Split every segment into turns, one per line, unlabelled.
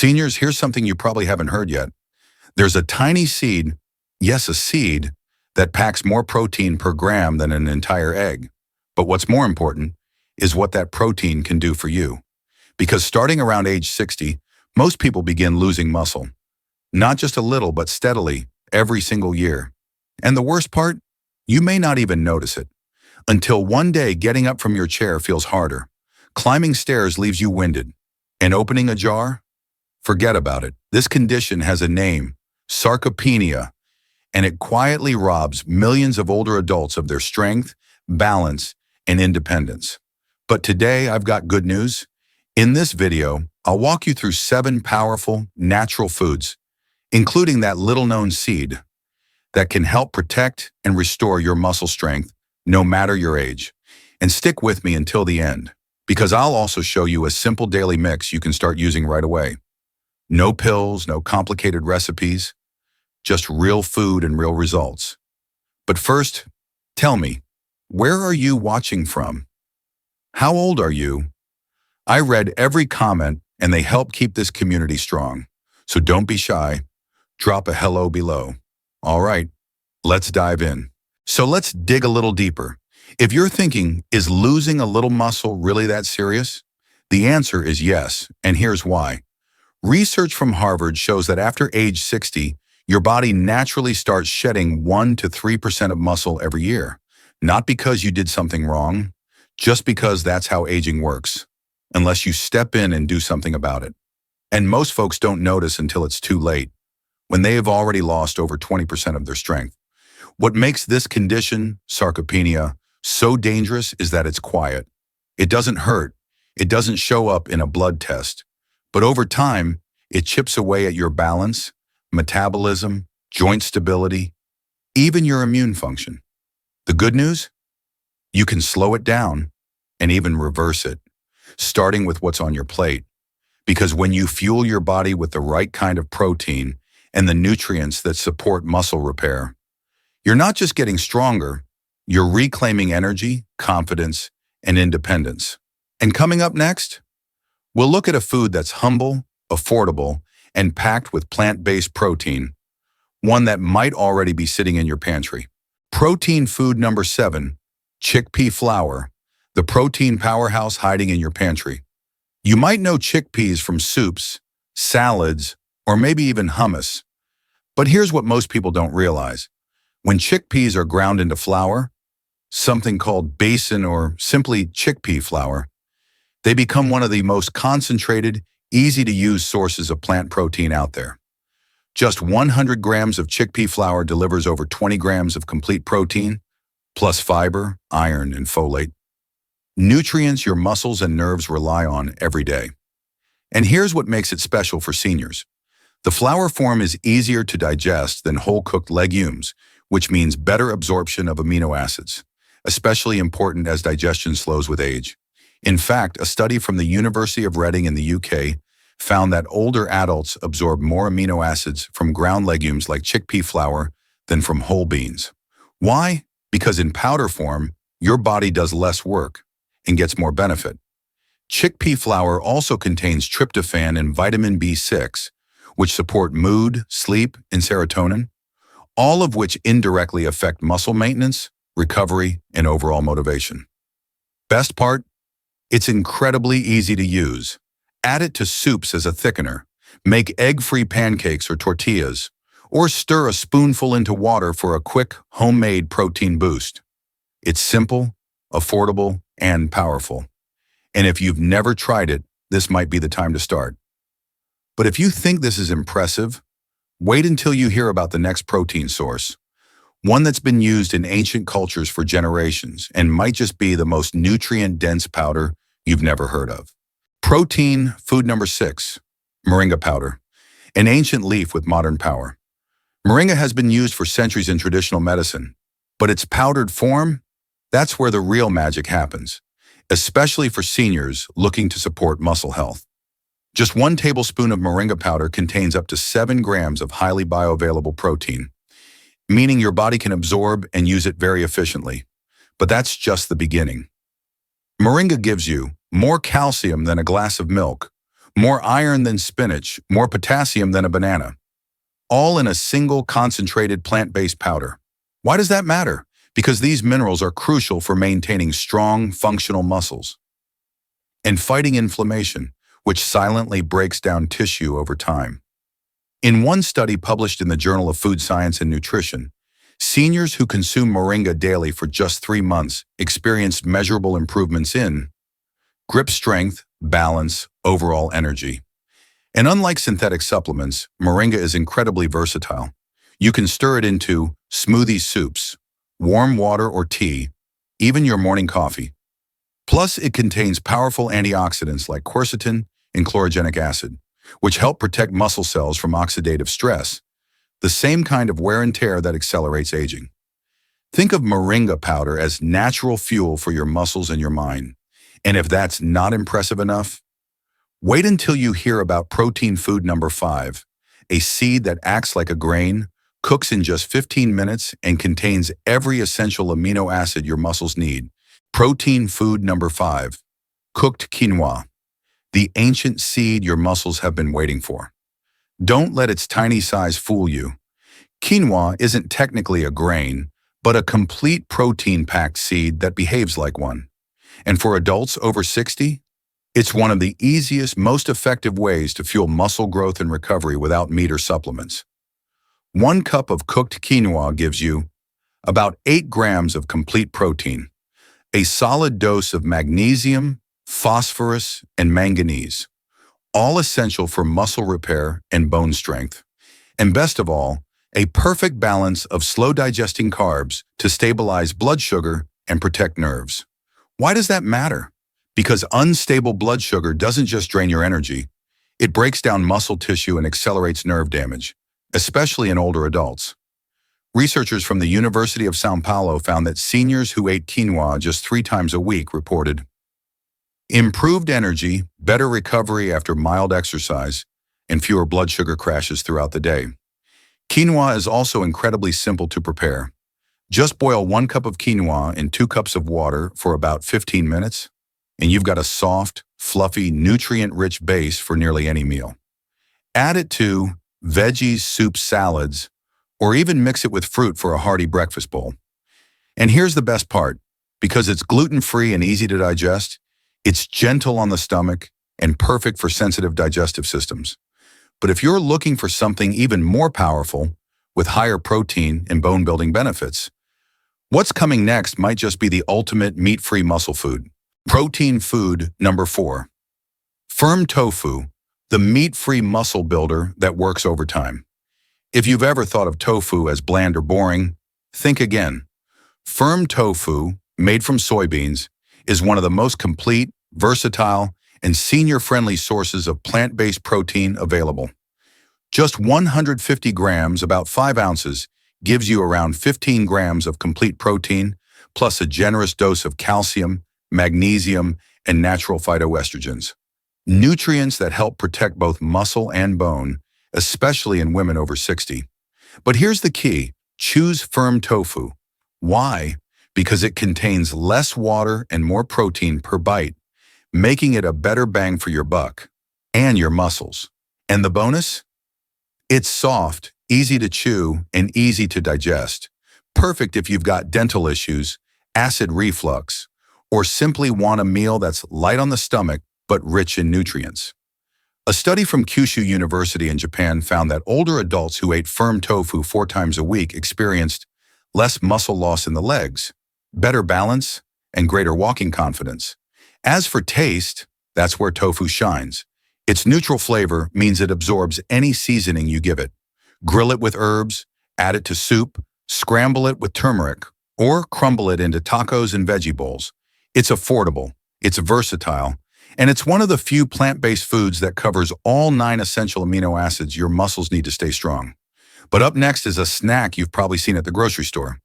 Seniors, here's something you probably haven't heard yet. There's a tiny seed, yes, a seed, that packs more protein per gram than an entire egg. But what's more important is what that protein can do for you. Because starting around age 60, most people begin losing muscle. Not just a little, but steadily, every single year. And the worst part? You may not even notice it. Until one day getting up from your chair feels harder. Climbing stairs leaves you winded. And opening a jar? Forget about it. This condition has a name, sarcopenia, and it quietly robs millions of older adults of their strength, balance, and independence. But today, I've got good news. In this video, I'll walk you through 7 powerful, natural foods, including that little-known seed, that can help protect and restore your muscle strength, no matter your age. And stick with me until the end, because I'll also show you a simple daily mix you can start using right away. No pills, no complicated recipes, just real food and real results. But first, tell me, where are you watching from? How old are you? I read every comment and they help keep this community strong. So don't be shy. Drop a hello below. All right, let's dive in. So let's dig a little deeper. If you're thinking, is losing a little muscle really that serious? The answer is yes, and here's why. Research from Harvard shows that after age 60, your body naturally starts shedding 1 to 3% of muscle every year. Not because you did something wrong, just because that's how aging works, unless you step in and do something about it. And most folks don't notice until it's too late, when they have already lost over 20% of their strength. What makes this condition, sarcopenia, so dangerous is that it's quiet. It doesn't hurt. It doesn't show up in a blood test. But over time, it chips away at your balance, metabolism, joint stability, even your immune function. The good news? You can slow it down and even reverse it, starting with what's on your plate. Because when you fuel your body with the right kind of protein and the nutrients that support muscle repair, you're not just getting stronger, you're reclaiming energy, confidence, and independence. And coming up next, we'll look at a food that's humble, affordable, and packed with plant-based protein, one that might already be sitting in your pantry. Protein food number 7, chickpea flour, the protein powerhouse hiding in your pantry. You might know chickpeas from soups, salads, or maybe even hummus. But here's what most people don't realize. When chickpeas are ground into flour, something called basin or simply chickpea flour, they become one of the most concentrated, easy-to-use sources of plant protein out there. Just 100 grams of chickpea flour delivers over 20 grams of complete protein, plus fiber, iron, and folate. Nutrients your muscles and nerves rely on every day. And here's what makes it special for seniors. The flour form is easier to digest than whole-cooked legumes, which means better absorption of amino acids, especially important as digestion slows with age. In fact, a study from the University of Reading in the UK found that older adults absorb more amino acids from ground legumes like chickpea flour than from whole beans. Why? Because in powder form, your body does less work and gets more benefit. Chickpea flour also contains tryptophan and vitamin B6, which support mood, sleep, and serotonin, all of which indirectly affect muscle maintenance, recovery, and overall motivation. Best part? It's incredibly easy to use. Add it to soups as a thickener, make egg-free pancakes or tortillas, or stir a spoonful into water for a quick, homemade protein boost. It's simple, affordable, and powerful. And if you've never tried it, this might be the time to start. But if you think this is impressive, wait until you hear about the next protein source, one that's been used in ancient cultures for generations and might just be the most nutrient-dense powder you've never heard of. Protein food number 6, Moringa powder, an ancient leaf with modern power. Moringa has been used for centuries in traditional medicine, but its powdered form, that's where the real magic happens, especially for seniors looking to support muscle health. Just 1 tablespoon of Moringa powder contains up to 7 grams of highly bioavailable protein, meaning your body can absorb and use it very efficiently. But that's just the beginning. Moringa gives you more calcium than a glass of milk, more iron than spinach, more potassium than a banana, all in a single concentrated plant-based powder. Why does that matter? Because these minerals are crucial for maintaining strong, functional muscles and fighting inflammation, which silently breaks down tissue over time. In one study published in the Journal of Food Science and Nutrition, seniors who consumed Moringa daily for just 3 months experienced measurable improvements in grip strength, balance, overall energy. And unlike synthetic supplements, Moringa is incredibly versatile. You can stir it into smoothie soups, warm water or tea, even your morning coffee. Plus, it contains powerful antioxidants like quercetin and chlorogenic acid, which help protect muscle cells from oxidative stress, the same kind of wear and tear that accelerates aging. Think of Moringa powder as natural fuel for your muscles and your mind. And if that's not impressive enough, wait until you hear about protein food number 5, a seed that acts like a grain, cooks in just 15 minutes, and contains every essential amino acid your muscles need. Protein food number 5, cooked quinoa, the ancient seed your muscles have been waiting for. Don't let its tiny size fool you. Quinoa isn't technically a grain, but a complete protein-packed seed that behaves like one. And for adults over 60, it's one of the easiest, most effective ways to fuel muscle growth and recovery without meat or supplements. 1 cup of cooked quinoa gives you about 8 grams of complete protein, a solid dose of magnesium, phosphorus, and manganese, all essential for muscle repair and bone strength. And best of all, a perfect balance of slow-digesting carbs to stabilize blood sugar and protect nerves. Why does that matter? Because unstable blood sugar doesn't just drain your energy, it breaks down muscle tissue and accelerates nerve damage, especially in older adults. Researchers from the University of São Paulo found that seniors who ate quinoa just 3 times a week reported improved energy, better recovery after mild exercise, and fewer blood sugar crashes throughout the day. Quinoa is also incredibly simple to prepare. Just boil 1 cup of quinoa in 2 cups of water for about 15 minutes, and you've got a soft, fluffy, nutrient-rich base for nearly any meal. Add it to veggies, soups, salads, or even mix it with fruit for a hearty breakfast bowl. And here's the best part. Because it's gluten-free and easy to digest, it's gentle on the stomach and perfect for sensitive digestive systems. But if you're looking for something even more powerful, with higher protein and bone-building benefits, what's coming next might just be the ultimate meat-free muscle food. Protein food number 4. Firm tofu, the meat-free muscle builder that works over time. If you've ever thought of tofu as bland or boring, think again. Firm tofu, made from soybeans, is one of the most complete, versatile, and senior-friendly sources of plant-based protein available. Just 150 grams, about 5 ounces, gives you around 15 grams of complete protein, plus a generous dose of calcium, magnesium, and natural phytoestrogens. Nutrients that help protect both muscle and bone, especially in women over 60. But here's the key. Choose firm tofu. Why? Because it contains less water and more protein per bite, making it a better bang for your buck and your muscles. And the bonus? It's soft, easy to chew, and easy to digest. Perfect if you've got dental issues, acid reflux, or simply want a meal that's light on the stomach but rich in nutrients. A study from Kyushu University in Japan found that older adults who ate firm tofu 4 times a week experienced less muscle loss in the legs, better balance, and greater walking confidence. As for taste, that's where tofu shines. Its neutral flavor means it absorbs any seasoning you give it. Grill it with herbs, add it to soup, scramble it with turmeric, or crumble it into tacos and veggie bowls. It's affordable, it's versatile, and it's one of the few plant-based foods that covers all 9 essential amino acids your muscles need to stay strong. But up next is a snack you've probably seen at the grocery store.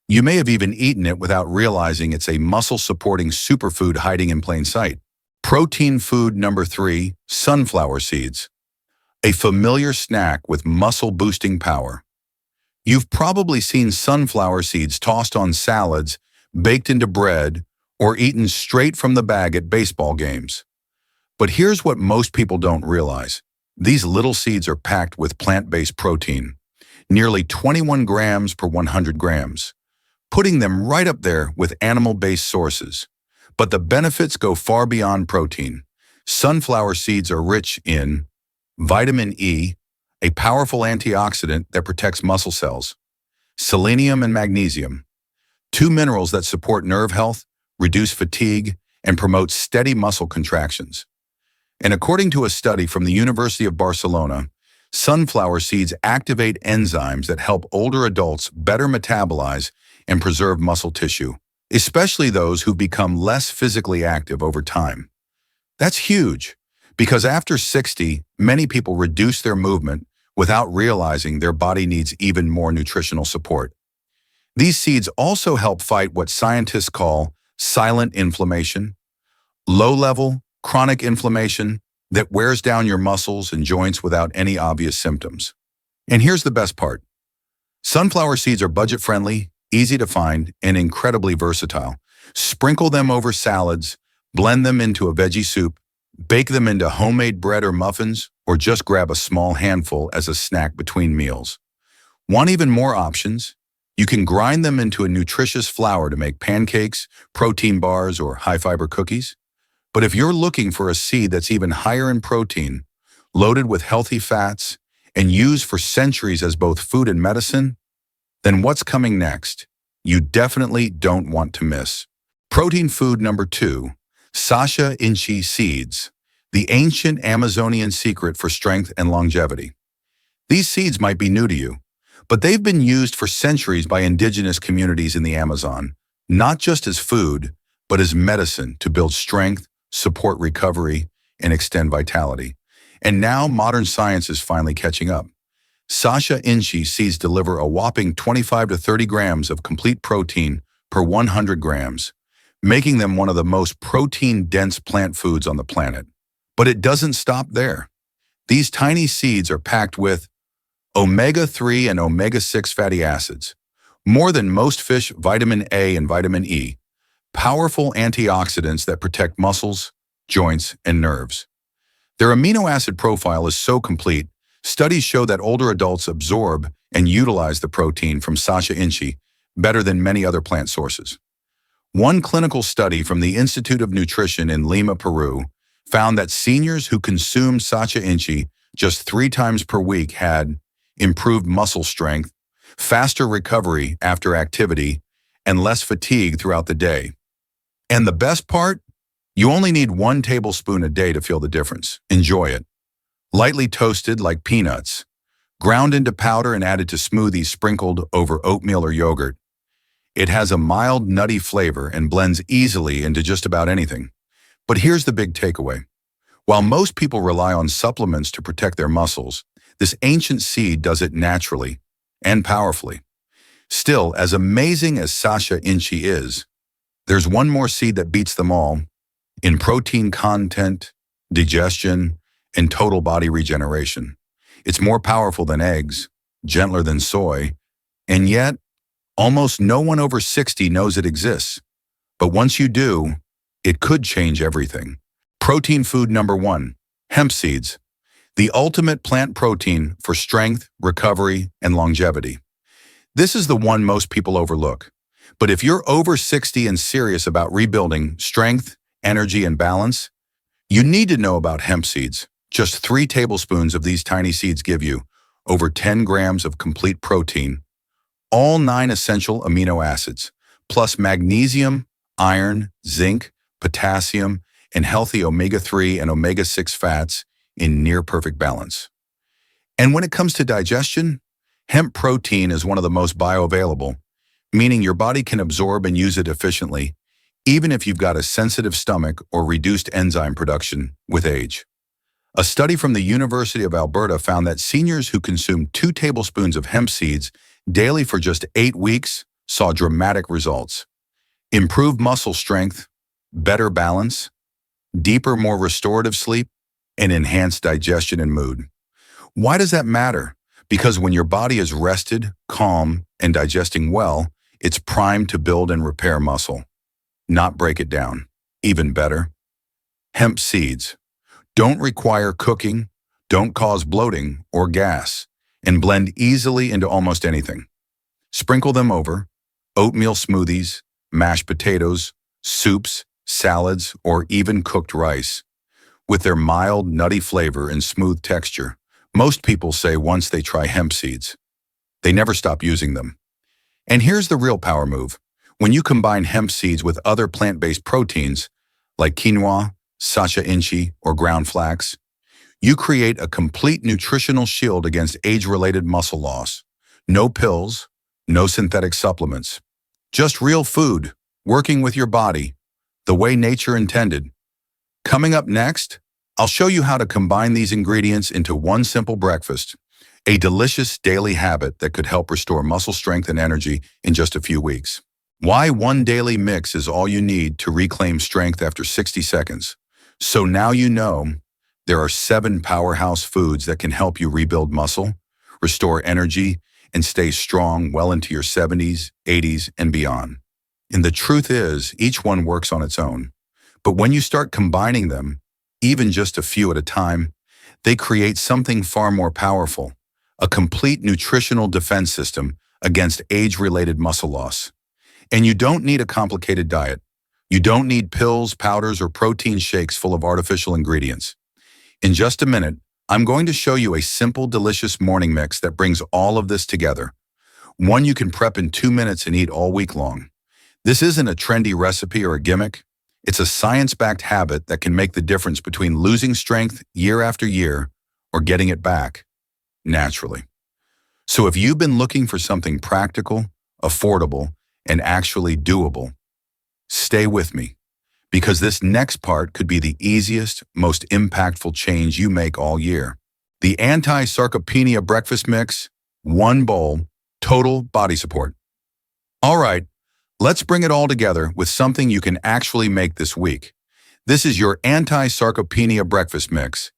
You may have even eaten it without realizing it's a muscle-supporting superfood hiding in plain sight. Protein food number 3, sunflower seeds. A familiar snack with muscle-boosting power. You've probably seen sunflower seeds tossed on salads, baked into bread, or eaten straight from the bag at baseball games. But here's what most people don't realize. These little seeds are packed with plant-based protein, nearly 21 grams per 100 grams, putting them right up there with animal-based sources. But the benefits go far beyond protein. Sunflower seeds are rich in vitamin E, a powerful antioxidant that protects muscle cells, selenium and magnesium, two minerals that support nerve health, reduce fatigue, and promote steady muscle contractions. And according to a study from the University of Barcelona, sunflower seeds activate enzymes that help older adults better metabolize and preserve muscle tissue, especially those who become less physically active over time. That's huge, because after 60, many people reduce their movement without realizing their body needs even more nutritional support. These seeds also help fight what scientists call silent inflammation, low-level, chronic inflammation that wears down your muscles and joints without any obvious symptoms. And here's the best part. Sunflower seeds are budget-friendly, easy to find, and incredibly versatile. Sprinkle them over salads, blend them into a veggie soup, bake them into homemade bread or muffins, or just grab a small handful as a snack between meals. Want even more options? You can grind them into a nutritious flour to make pancakes, protein bars, or high-fiber cookies. But if you're looking for a seed that's even higher in protein, loaded with healthy fats, and used for centuries as both food and medicine, then what's coming next? You definitely don't want to miss. Protein food number 2, Sacha inchi seeds, the ancient Amazonian secret for strength and longevity. These seeds might be new to you, but they've been used for centuries by indigenous communities in the Amazon, not just as food, but as medicine to build strength, support recovery, and extend vitality. And now modern science is finally catching up. Sacha inchi seeds deliver a whopping 25 to 30 grams of complete protein per 100 grams, making them one of the most protein-dense plant foods on the planet. But it doesn't stop there. These tiny seeds are packed with omega-3 and omega-6 fatty acids, more than most fish, vitamin A and vitamin E, powerful antioxidants that protect muscles, joints, and nerves. Their amino acid profile is so complete, studies show that older adults absorb and utilize the protein from Sacha inchi better than many other plant sources. One clinical study from the Institute of Nutrition in Lima, Peru, found that seniors who consumed Sacha inchi just 3 times per week had improved muscle strength, faster recovery after activity, and less fatigue throughout the day. And the best part? You only need 1 tablespoon a day to feel the difference. Enjoy it. Lightly toasted like peanuts, ground into powder and added to smoothies sprinkled over oatmeal or yogurt. It has a mild, nutty flavor and blends easily into just about anything. But here's the big takeaway. While most people rely on supplements to protect their muscles, this ancient seed does it naturally and powerfully. Still, as amazing as Sacha inchi is, there's one more seed that beats them all in protein content, digestion, and total body regeneration. It's more powerful than eggs, gentler than soy, and yet almost no one over 60 knows it exists. But once you do, it could change everything. Protein food number 1, hemp seeds, the ultimate plant protein for strength, recovery, and longevity. This is the one most people overlook. But if you're over 60 and serious about rebuilding strength, energy, and balance, you need to know about hemp seeds. Just 3 tablespoons of these tiny seeds give you over 10 grams of complete protein, all 9 essential amino acids, plus magnesium, iron, zinc, potassium, and healthy omega-3 and omega-6 fats in near-perfect balance. And when it comes to digestion, hemp protein is one of the most bioavailable, meaning your body can absorb and use it efficiently, even if you've got a sensitive stomach or reduced enzyme production with age. A study from the University of Alberta found that seniors who consumed 2 tablespoons of hemp seeds daily for just 8 weeks saw dramatic results. Improved muscle strength, better balance, deeper, more restorative sleep, and enhanced digestion and mood. Why does that matter? Because when your body is rested, calm, and digesting well, it's primed to build and repair muscle, not break it down. Even better, hemp seeds. don't require cooking, don't cause bloating or gas, and blend easily into almost anything. Sprinkle them over oatmeal smoothies, mashed potatoes, soups, salads, or even cooked rice. With their mild, nutty flavor and smooth texture, most people say once they try hemp seeds, they never stop using them. And here's the real power move. When you combine hemp seeds with other plant-based proteins, like quinoa, Sacha inchi, or ground flax, you create a complete nutritional shield against age-related muscle loss. No pills, no synthetic supplements. Just real food, working with your body, the way nature intended. Coming up next, I'll show you how to combine these ingredients into one simple breakfast, a delicious daily habit that could help restore muscle strength and energy in just a few weeks. Why one daily mix is all you need to reclaim strength after 60 seconds. So now you know there are 7 powerhouse foods that can help you rebuild muscle, restore energy, and stay strong well into your 70s, 80s, and beyond. And the truth is, each one works on its own. But when you start combining them, even just a few at a time, they create something far more powerful, a complete nutritional defense system against age-related muscle loss. And you don't need a complicated diet. You don't need pills, powders, or protein shakes full of artificial ingredients. In just a minute, I'm going to show you a simple, delicious morning mix that brings all of this together. One you can prep in 2 minutes and eat all week long. This isn't a trendy recipe or a gimmick. It's a science-backed habit that can make the difference between losing strength year after year or getting it back naturally. So if you've been looking for something practical, affordable, and actually doable, stay with me, because this next part could be the easiest, most impactful change you make all year. The Anti-sarcopenia breakfast mix, 1 bowl, total body support. All right, let's bring it all together with something you can actually make this week. This is your Anti-sarcopenia breakfast mix,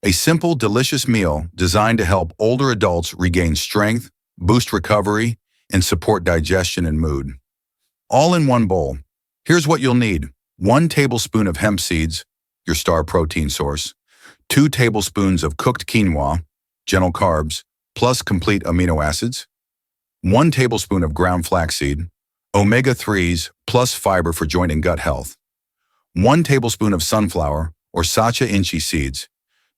a simple, delicious meal designed to help older adults regain strength, boost recovery, and support digestion and mood. All in 1 bowl. Here's what you'll need. 1 tablespoon of hemp seeds, your star protein source. 2 tablespoons of cooked quinoa, gentle carbs, plus complete amino acids. 1 tablespoon of ground flaxseed, omega-3s plus fiber for joint and gut health. 1 tablespoon of sunflower or Sacha inchi seeds.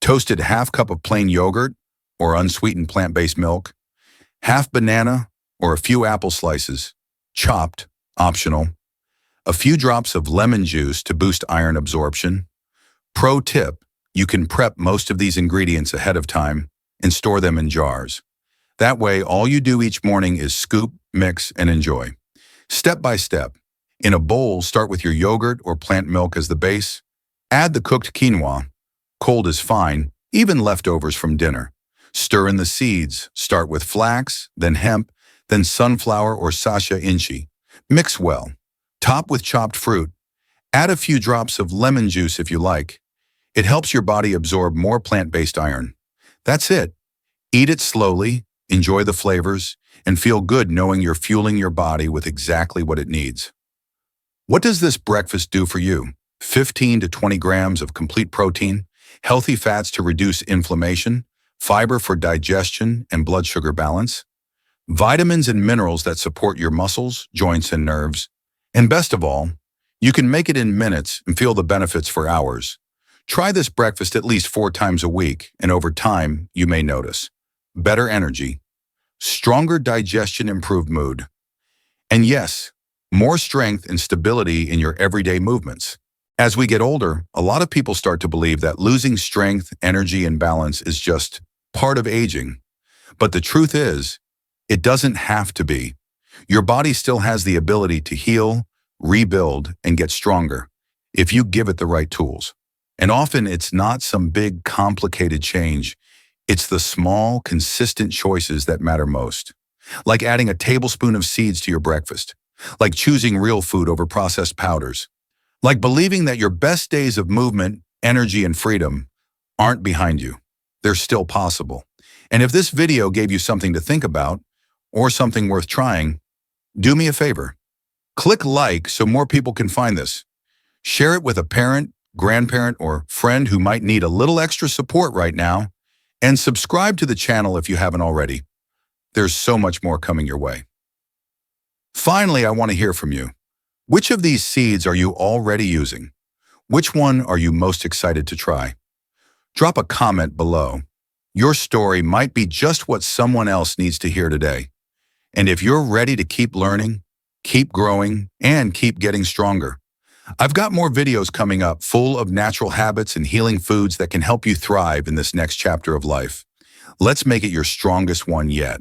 Toasted ½ cup of plain yogurt or unsweetened plant-based milk. Half banana or a few apple slices, chopped, optional. A few drops of lemon juice to boost iron absorption. Pro tip, you can prep most of these ingredients ahead of time and store them in jars. That way, all you do each morning is scoop, mix, and enjoy. Step by step. In a bowl, start with your yogurt or plant milk as the base. Add the cooked quinoa. Cold is fine, even leftovers from dinner. Stir in the seeds. Start with flax, then hemp, then sunflower or Sacha inchi. Mix well. Top with chopped fruit. Add a few drops of lemon juice if you like. It helps your body absorb more plant-based iron. That's it. Eat it slowly, enjoy the flavors, and feel good knowing you're fueling your body with exactly what it needs. What does this breakfast do for you? 15 to 20 grams of complete protein, healthy fats to reduce inflammation, fiber for digestion and blood sugar balance, vitamins and minerals that support your muscles, joints, and nerves. And best of all, you can make it in minutes and feel the benefits for hours. Try this breakfast at least 4 times a week, and over time, you may notice better energy, stronger digestion, improved mood, and yes, more strength and stability in your everyday movements. As we get older, a lot of people start to believe that losing strength, energy, and balance is just part of aging. But the truth is, it doesn't have to be. Your body still has the ability to heal, rebuild, and get stronger if you give it the right tools. And often it's not some big, complicated change. It's the small, consistent choices that matter most. Like adding a tablespoon of seeds to your breakfast. Like choosing real food over processed powders. Like believing that your best days of movement, energy, and freedom aren't behind you. They're still possible. And if this video gave you something to think about, or something worth trying, do me a favor. Click like so more people can find this. Share it with a parent, grandparent, or friend who might need a little extra support right now, and subscribe to the channel if you haven't already. There's so much more coming your way. Finally, I want to hear from you. Which of these seeds are you already using? Which one are you most excited to try? Drop a comment below. Your story might be just what someone else needs to hear today. And if you're ready to keep learning, keep growing, and keep getting stronger, I've got more videos coming up full of natural habits and healing foods that can help you thrive in this next chapter of life. Let's make it your strongest one yet.